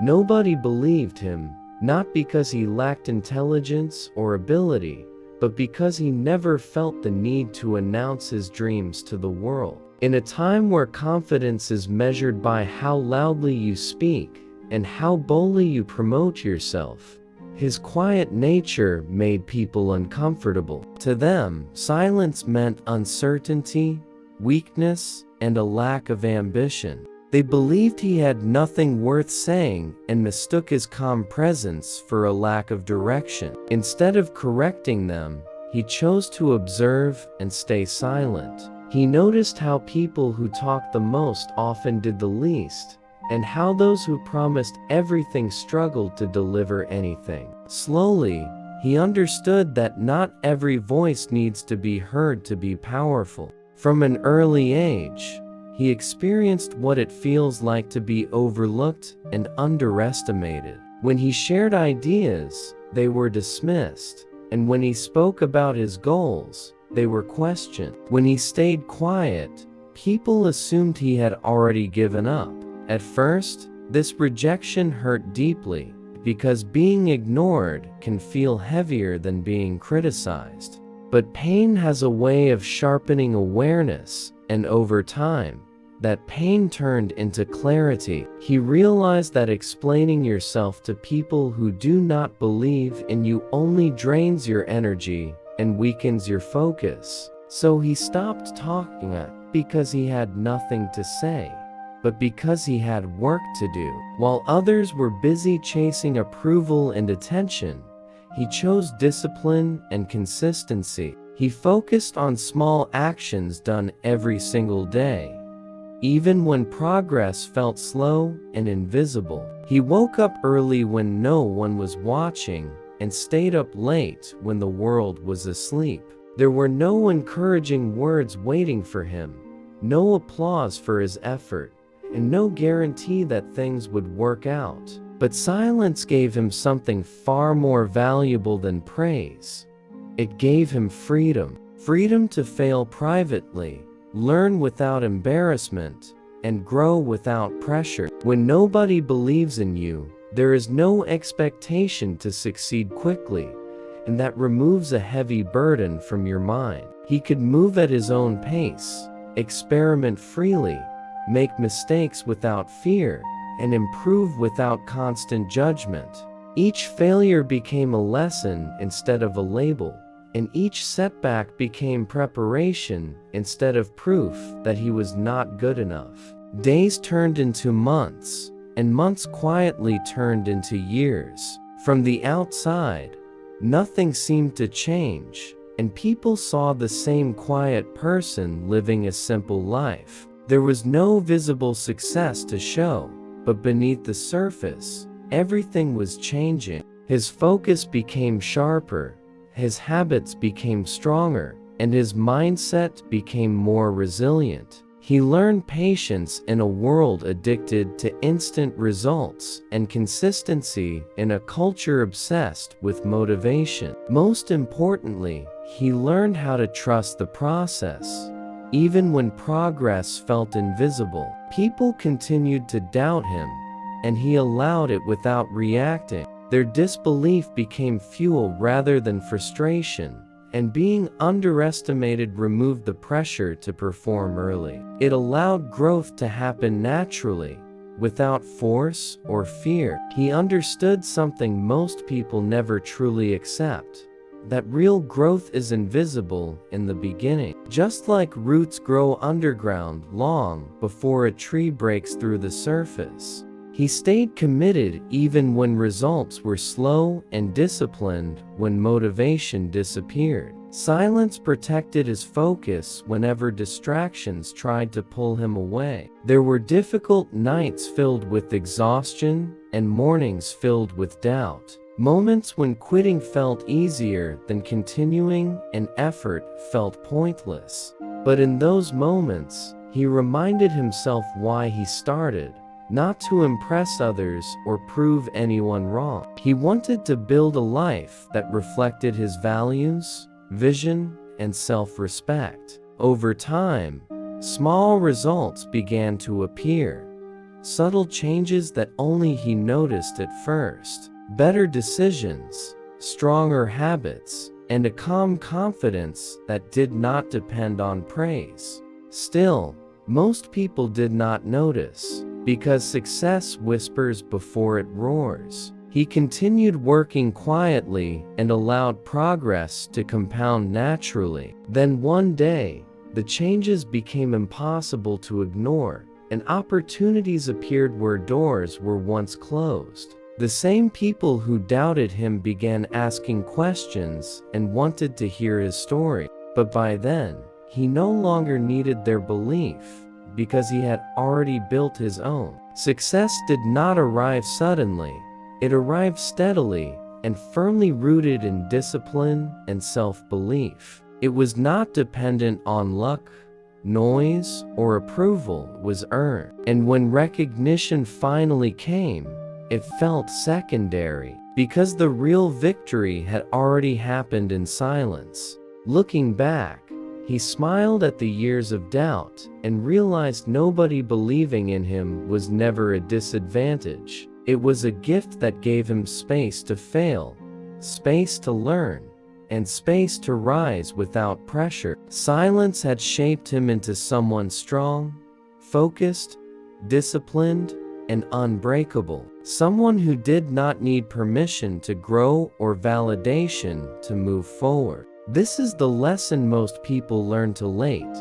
Nobody believed him, not because he lacked intelligence or ability, but because he never felt the need to announce his dreams to the world. In a time where confidence is measured by how loudly you speak and how boldly you promote yourself, his quiet nature made people uncomfortable. To them, silence meant uncertainty, weakness, and a lack of ambition. They believed he had nothing worth saying and mistook his calm presence for a lack of direction. Instead of correcting them, he chose to observe and stay silent. He noticed how people who talked the most often did the least, and how those who promised everything struggled to deliver anything. Slowly, he understood that not every voice needs to be heard to be powerful. From an early age, he experienced what it feels like to be overlooked and underestimated. When he shared ideas, they were dismissed, and when he spoke about his goals, they were questioned. When he stayed quiet, people assumed he had already given up. At first, this rejection hurt deeply, because being ignored can feel heavier than being criticized. But pain has a way of sharpening awareness, and over time, that pain turned into clarity. He realized that explaining yourself to people who do not believe in you only drains your energy and weakens your focus. So he stopped talking, not because he had nothing to say, but because he had work to do. While others were busy chasing approval and attention, he chose discipline and consistency. He focused on small actions done every single day, even when progress felt slow and invisible. He woke up early when no one was watching and stayed up late when the world was asleep. There were no encouraging words waiting for him, no applause for his effort, and no guarantee that things would work out. But silence gave him something far more valuable than praise. It gave him freedom. Freedom to fail privately, learn without embarrassment, and grow without pressure. When nobody believes in you, there is no expectation to succeed quickly, and that removes a heavy burden from your mind. He could move at his own pace, experiment freely, make mistakes without fear, and improve without constant judgment. Each failure became a lesson instead of a label, and each setback became preparation instead of proof that he was not good enough. Days turned into months, and months quietly turned into years. From the outside, nothing seemed to change, and people saw the same quiet person living a simple life. There was no visible success to show, but beneath the surface, everything was changing. His focus became sharper, his habits became stronger, and his mindset became more resilient. He learned patience in a world addicted to instant results and consistency in a culture obsessed with motivation. Most importantly, he learned how to trust the process. Even when progress felt invisible, people continued to doubt him, and he allowed it without reacting. Their disbelief became fuel rather than frustration, and being underestimated removed the pressure to perform early. It allowed growth to happen naturally, without force or fear. He understood something most people never truly accept: that real growth is invisible in the beginning. Just like roots grow underground long before a tree breaks through the surface, he stayed committed even when results were slow and disciplined when motivation disappeared. Silence protected his focus whenever distractions tried to pull him away. There were difficult nights filled with exhaustion and mornings filled with doubt. Moments when quitting felt easier than continuing and effort felt pointless. But in those moments, he reminded himself why he started: not to impress others or prove anyone wrong. He wanted to build a life that reflected his values, vision, and self-respect. Over time, small results began to appear. subtle changes that only he noticed at first. Better decisions, stronger habits, and a calm confidence that did not depend on praise. Still, most people did not notice, because success whispers before it roars. He continued working quietly and allowed progress to compound naturally. Then one day, the changes became impossible to ignore, and opportunities appeared where doors were once closed. The same people who doubted him began asking questions and wanted to hear his story. But by then, he no longer needed their belief, because he had already built his own. Success did not arrive suddenly. It arrived steadily and firmly rooted in discipline and self-belief. It was not dependent on luck, noise, or approval. It was earned. And when recognition finally came, it felt secondary, because the real victory had already happened in silence. Looking back, he smiled at the years of doubt and realized nobody believing in him was never a disadvantage. It was a gift that gave him space to fail, space to learn, and space to rise without pressure. Silence had shaped him into someone strong, focused, disciplined, and unbreakable. Someone who did not need permission to grow or validation to move forward. This is the lesson most people learn too late,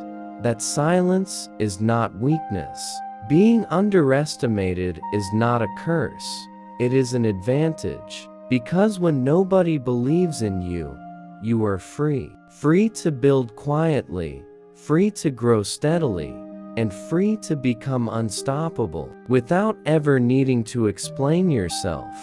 that silence is not weakness. Being underestimated is not a curse, it is an advantage. Because when nobody believes in you, you are free. Free to build quietly, free to grow steadily, and free to become unstoppable, without ever needing to explain yourself.